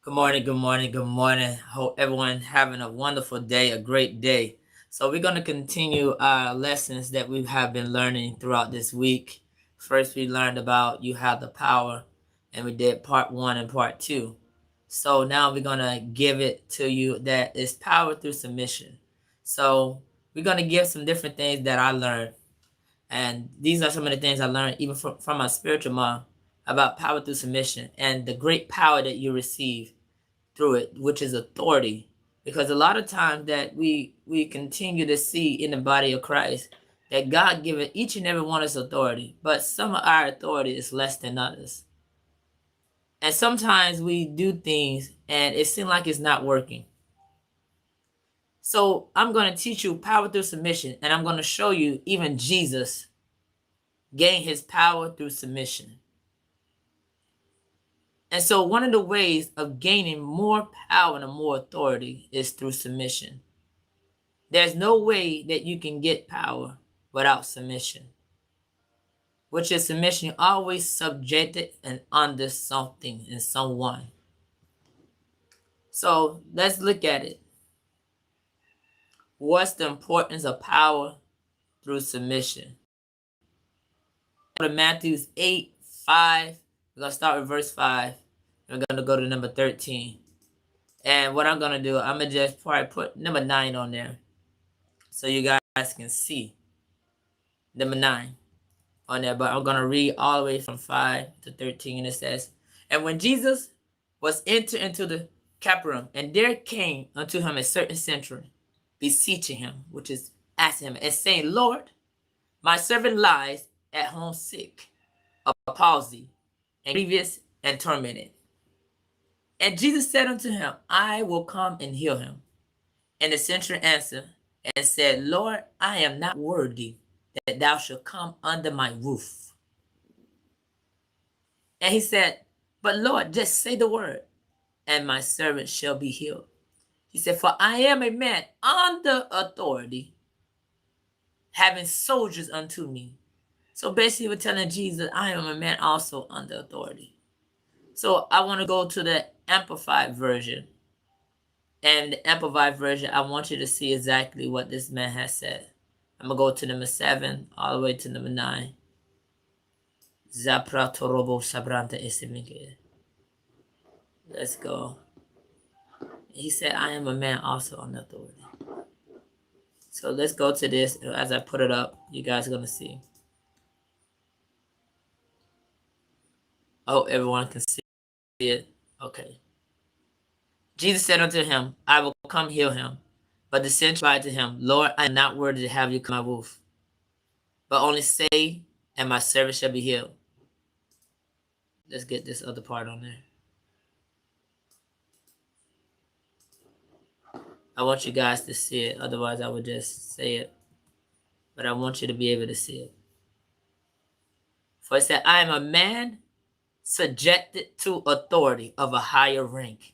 Good morning, good morning, good morning. Hope everyone having a wonderful day, a great day. So we're going to continue our lessons that we have been learning throughout this week. First, we learned about you have the power, and we did part 1 and part 2. So now we're going to give it to you that is power through submission. So we're going to give some different things that I learned. And these are some of the things I learned even from my spiritual mom about power through submission and the great power that you receive through it, which is authority. Because a lot of times that we continue to see in the body of Christ that God given each and every one of us authority, but some of our authority is less than others. And sometimes we do things and it seems like it's not working. So I'm going to teach you power through submission, and I'm going to show you even Jesus gained his power through submission. And so one of the ways of gaining more power and more authority is through submission. There's no way that you can get power without submission, which is submission. You're always subjected and under something and someone. So let's look at it. What's the importance of power through submission? Go to Matthew 8:5. We're going to start with verse 5. And we're going to go to number 13. And what I'm going to do, I'm going to just probably put number 9 on there so you guys can see number 9 on there. But I'm going to read all the way from 5 to 13. It says, "And when Jesus was entered into the Capernaum, and there came unto him a certain centurion, beseeching him," which is asking him, and saying, "Lord, my servant lies at home sick of palsy, and grievous and tormented." And Jesus said unto him, "I will come and heal him." And the centurion answered and said, "Lord, I am not worthy that thou shalt come under my roof." And he said, "But Lord, just say the word, and my servant shall be healed." He said, "For I am a man under authority, having soldiers unto me." So basically, we're telling Jesus, I am a man also under authority. So I want to go to the Amplified version. And the Amplified version, I want you to see exactly what this man has said. I'm going to go to number 7 all the way to number 9. Let's go. He said, I am a man also under authority. So let's go to this. As I put it up, you guys are going to see. Oh, everyone can see it. Okay. Jesus said unto him, I will come heal him. But the centurion replied to him, Lord, I am not worthy to have you come my roof, but only say, and my servant shall be healed. Let's get this other part on there. I want you guys to see it. Otherwise, I would just say it. But I want you to be able to see it. For it said, I am a man subjected to authority of a higher rank,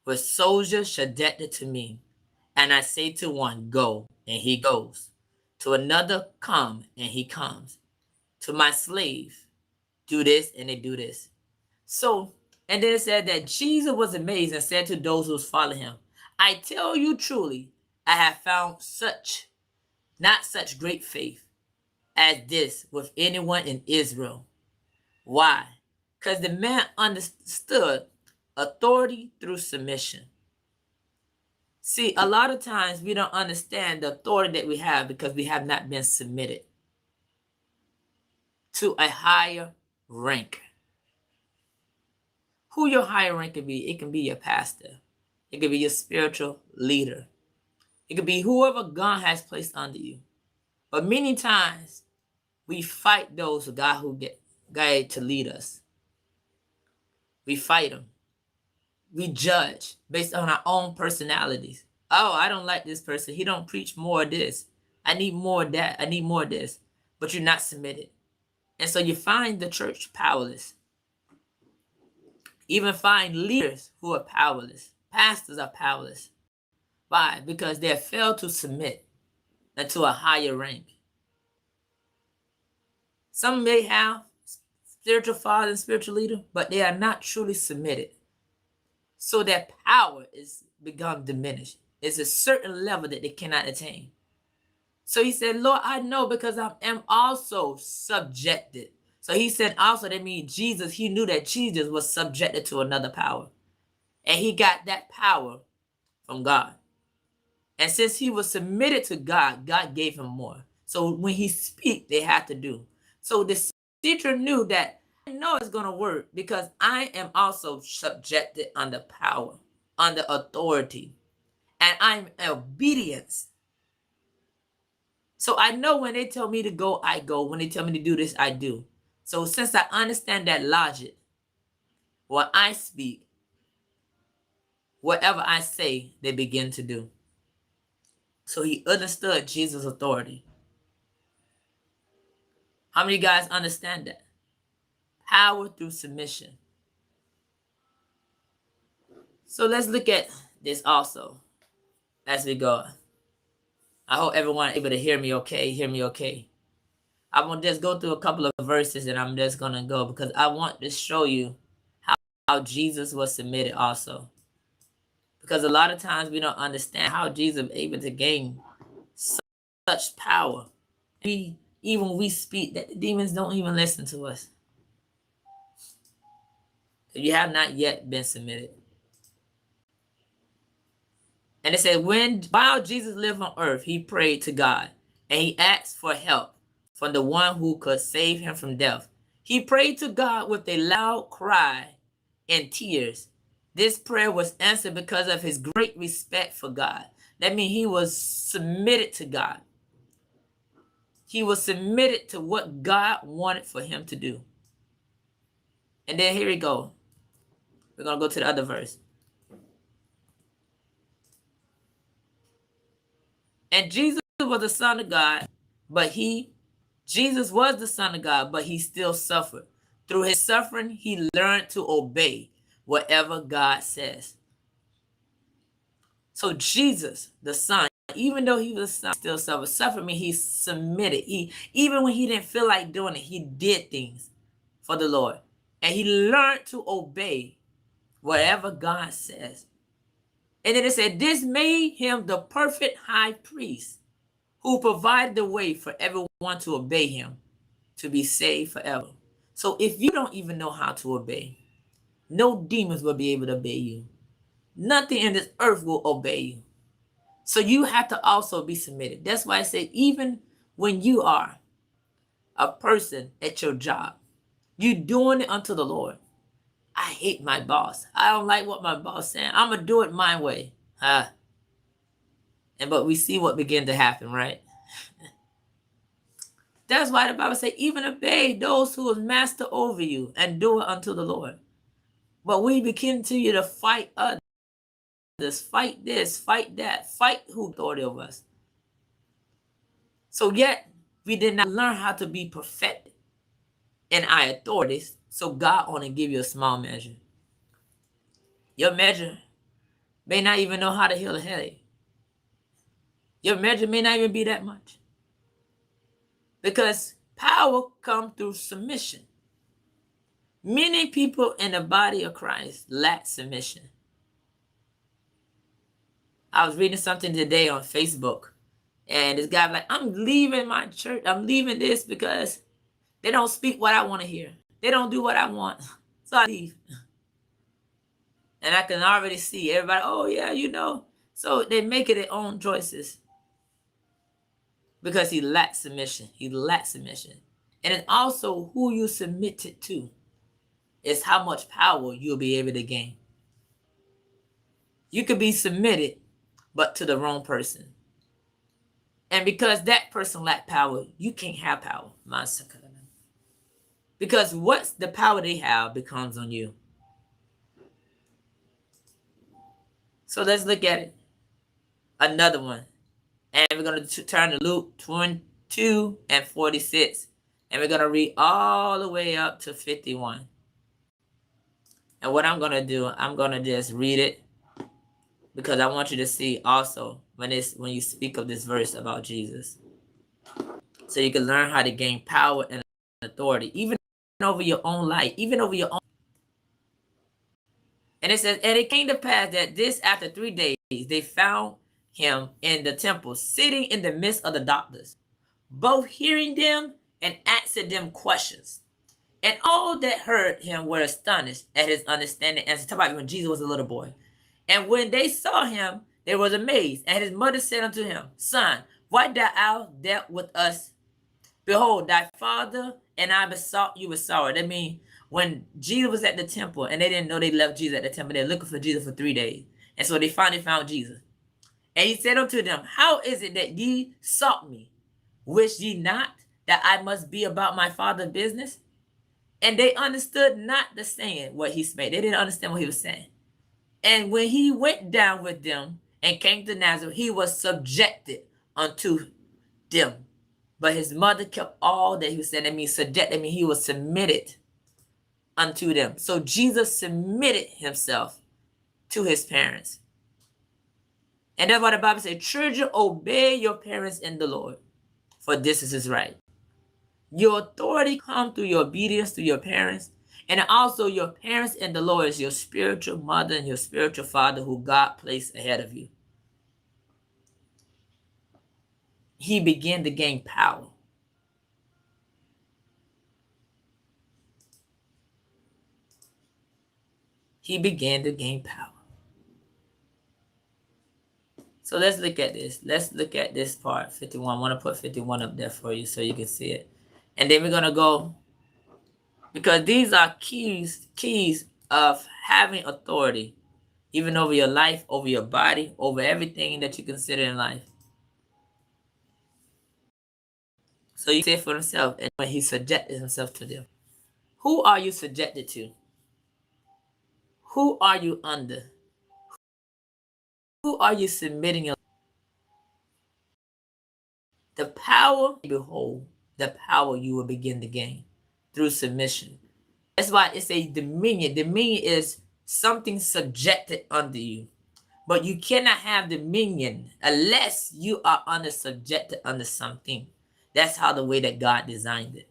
with soldiers subjected to me. And I say to one, go, and he goes. To another, come, and he comes. To my slave, do this, and they do this. So, and then it said that Jesus was amazed and said to those who followed him, I tell you truly, I have found not such great faith as this with anyone in Israel. Why? Because the man understood authority through submission. See, a lot of times we don't understand the authority that we have because we have not been submitted to a higher rank. Who your higher rank can be? It can be your pastor. It could be your spiritual leader. It could be whoever God has placed under you. But many times we fight those who God who get guided to lead us. We fight them. We judge based on our own personalities. Oh, I don't like this person. He don't preach more of this. I need more of that. I need more of this. But you're not submitted. And so you find the church powerless. Even find leaders who are powerless. Pastors are powerless. Why? Because they have failed to submit to a higher rank. Some may have spiritual father and spiritual leader, but they are not truly submitted. So their power is begun diminished. It's a certain level that they cannot attain. So he said, Lord, I know because I am also subjected. So he said also, that means Jesus, he knew that Jesus was subjected to another power. And he got that power from God. And since he was submitted to God, God gave him more. So when he speak, they had to do. So the teacher knew that I know it's going to work because I am also subjected under power, under authority, and I'm obedience. So I know when they tell me to go, I go. When they tell me to do this, I do. So since I understand that logic, when I speak, whatever I say, they begin to do. So he understood Jesus' authority. How many of you guys understand that? Power through submission. So let's look at this also as we go. I hope everyone is able to hear me okay. I'm going to just go through a couple of verses and I'm just going to go because I want to show you how Jesus was submitted also. Because a lot of times we don't understand how Jesus was able to gain such power. Even we speak, that the demons don't even listen to us. If you have not yet been submitted. And it said, while Jesus lived on earth, he prayed to God and he asked for help from the one who could save him from death. He prayed to God with a loud cry and tears. This prayer was answered because of his great respect for God. That means he was submitted to God. He was submitted to what God wanted for him to do. And then here we go. We're going to go to the other verse. And Jesus was the Son of God, but Jesus was the Son of God, but he still suffered. Through his suffering, he learned to obey whatever God says. So Jesus, the Son, even though he was a son, still suffered. Suffered means he submitted. Even when he didn't feel like doing it, he did things for the Lord. And he learned to obey whatever God says. And then it said, this made him the perfect high priest who provided the way for everyone to obey him, to be saved forever. So if you don't even know how to obey, no demons will be able to obey you. Nothing in this earth will obey you. So you have to also be submitted. That's why I say, even when you are a person at your job, you doing it unto the Lord. I hate my boss. I don't like what my boss saying. I'm going to do it my way. But we see what began to happen, right? That's why the Bible says, even obey those who is master over you and do it unto the Lord. But we begin to you to fight others, fight this, fight that, fight who authority over us. So yet, we did not learn how to be perfected in our authorities. So God only give you a small measure. Your measure may not even know how to heal a headache. Your measure may not even be that much. Because power comes through submission. Many people in the body of Christ lack submission. I was reading something today on Facebook, and this guy was like, I'm leaving my church. I'm leaving this because they don't speak what I want to hear. They don't do what I want. So I leave. And I can already see everybody, oh yeah, you know. So they make it their own choices. Because he lacks submission. He lacks submission. And it's also who you submitted to is how much power you'll be able to gain. You could be submitted, but to the wrong person. And because that person lacked power, you can't have power. Because what's the power they have becomes on you. So let's look at it. Another one. And we're going to turn to Luke 22 and 46. And we're going to read all the way up to 51. And what I'm going to do, I'm going to just read it. Because I want you to see also when you speak of this verse about Jesus. So you can learn how to gain power and authority. Even over your own life. Even over your own. And it says, and it came to pass that this after 3 days, they found him in the temple, sitting in the midst of the doctors, both hearing them and asking them questions. And all that heard him were astonished at his understanding. And talk about when Jesus was a little boy. And when they saw him, they was amazed. And his mother said unto him, Son, why thou dealt with us? Behold, thy father and I besought you with sorrow. That means when Jesus was at the temple and they didn't know they left Jesus at the temple, they were looking for Jesus for 3 days. And so they finally found Jesus. And he said unto them, How is it that ye sought me? Wish ye not that I must be about my father's business? And they understood not the saying, what he spake. They didn't understand what he was saying. And when he went down with them and came to Nazareth, he was subjected unto them. But his mother kept all that he was saying. That means subject. That means he was submitted unto them. So Jesus submitted himself to his parents. And that's why the Bible says, children, obey your parents in the Lord, for this is his right. Your authority comes through your obedience to your parents. And also your parents in the Lord is your spiritual mother and your spiritual father who God placed ahead of you. He began to gain power. He began to gain power. So let's look at this. Let's look at this part, 51. I want to put 51 up there for you so you can see it. And then we're going to go, because these are keys of having authority, even over your life, over your body, over everything that you consider in life. So you say for himself, and when he subjected himself to them. Who are you subjected to? Who are you under? Who are you submitting yourself? The power, behold, the power you will begin to gain through submission. That's why it's a dominion. Dominion is something subjected under you. But you cannot have dominion unless you are subjected under something. That's how the way that God designed it.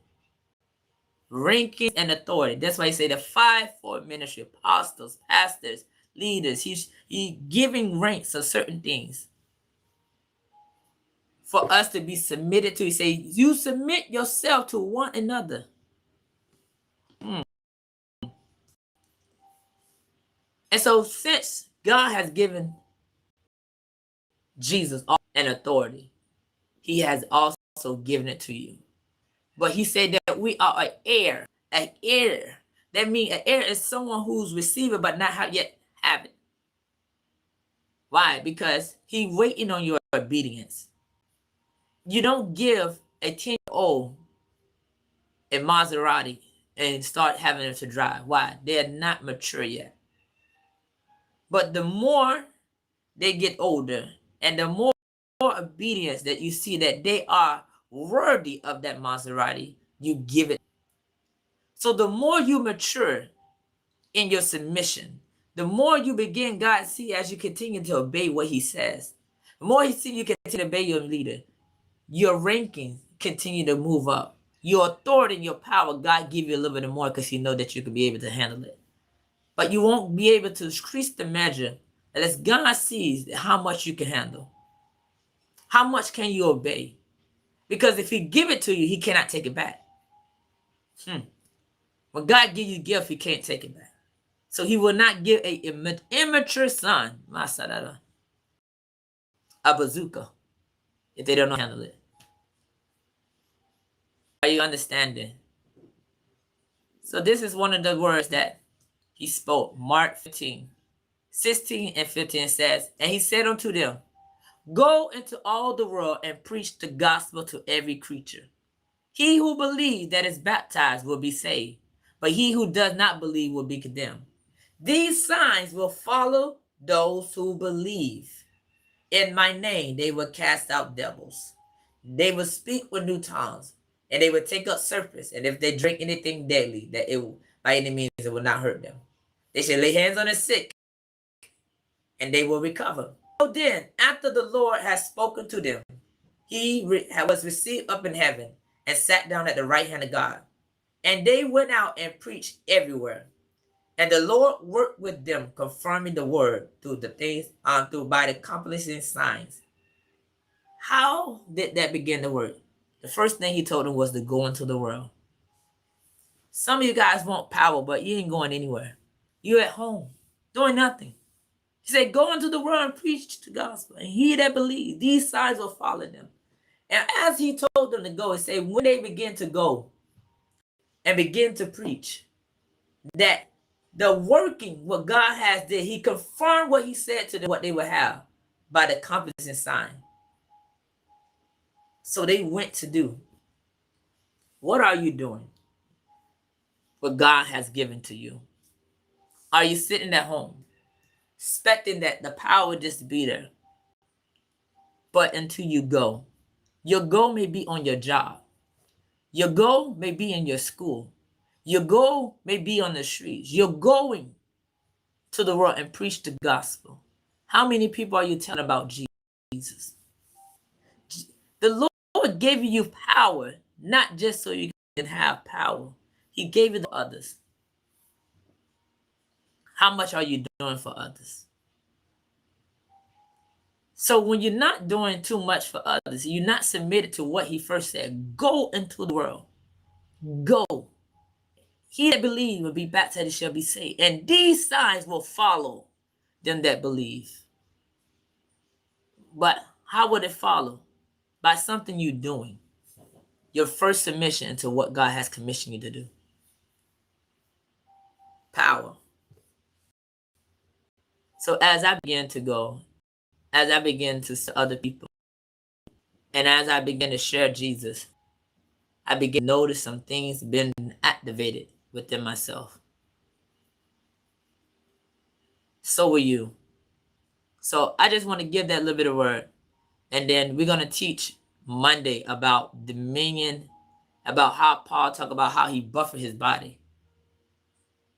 Ranking and authority. That's why he say the fivefold ministry, apostles, pastors, leaders. He's giving ranks of certain things for us to be submitted to. He say, you submit yourself to one another. And so since God has given Jesus an authority, he has also given it to you. But he said that we are an heir. An heir. That means an heir is someone who's receiving but not yet have it. Why? Because he's waiting on your obedience. You don't give a 10-year-old a Maserati and start having them to drive. Why? They're not mature yet. But the more they get older and the more obedience that you see that they are worthy of that Maserati, you give it. So the more you mature in your submission, the more you begin, God see as you continue to obey what he says, the more he see you continue to obey your leader, your ranking continue to move up. Your authority and your power, God give you a little bit more because he know that you can be able to handle it. But you won't be able to increase the measure unless God sees how much you can handle. How much can you obey? Because if he give it to you, he cannot take it back. When God gives you gift, he can't take it back. So he will not give a immature son, a bazooka, if they don't know how to handle it. Are you understanding? So this is one of the words that he spoke. Mark 15, 16 and 15 says, and he said unto them, go into all the world and preach the gospel to every creature. He who believes that is baptized will be saved, but he who does not believe will be condemned. These signs will follow those who believe. In my name, they will cast out devils. They will speak with new tongues, and they will take up serpents. And if they drink anything deadly, that it will, by any means, it will not hurt them. They shall lay hands on the sick, and they will recover. So then, after the Lord has spoken to them, he was received up in heaven and sat down at the right hand of God. And they went out and preached everywhere, And the Lord worked with them, confirming the word through the things, through by the accomplishing signs. How did that begin to work? The first thing he told them was to go into the world. Some of you guys want power, but you ain't going anywhere. You're at home, doing nothing. He said, go into the world and preach the gospel. And he that believes, these signs will follow them. And as he told them to go, he said, when they begin to go and begin to preach, that the working, what God has did, he confirmed what he said to them, what they would have by the accomplishing sign. So they went to do. What are you doing? What God has given to you? Are you sitting at home, expecting that the power just be there? But until you go, your goal may be on your job. Your goal may be in your school. Your goal may be on the streets. You're going to the world and preach the gospel. How many people are you telling about Jesus? The Lord gave you power, not just so you can have power. He gave it to others. How much are you doing for others? So when you're not doing too much for others, you're not submitted to what he first said. Go into the world. Go. He that believes will be baptized shall be saved. And these signs will follow them that believe. But how would it follow? By something you're doing. Your first submission to what God has commissioned you to do. Power. So as I began to go, as I began to see other people, and as I began to share Jesus, I began to notice some things being activated within myself. So will you. So I just want to give that little bit of word. And then we're going to teach Monday about dominion, about how Paul talked about how he buffered his body.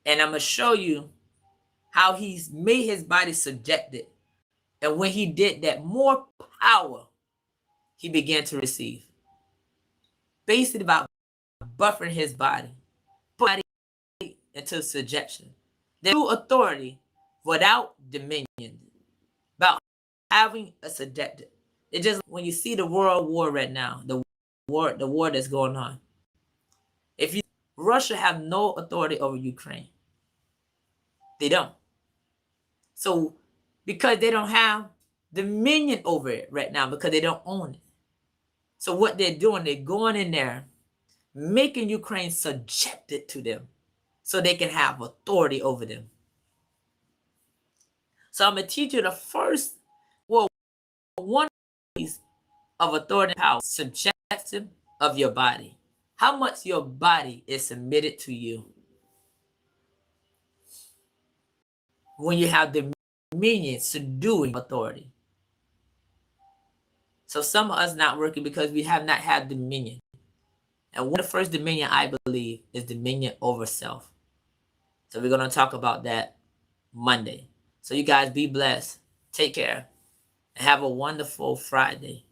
And I'm going to show you how he's made his body subjected. And when he did that, more power he began to receive. Basically about buffering his body, putting it into subjection. There's true authority without dominion. About having a subjected. It just, when you see the world war right now, the war that's going on. If you, Russia have no authority over Ukraine. They don't. So because they don't have dominion over it right now, because they don't own it. So what they're doing, they're going in there, making Ukraine subjected to them so they can have authority over them. So I'm going to teach you the first, one piece of authority and power, subjection of your body. How much your body is submitted to you. When you have dominion, subduing authority. So some of us not working because we have not had dominion. And one of the first dominion, I believe, is dominion over self. So we're going to talk about that Monday. So you guys be blessed. Take care. And have a wonderful Friday.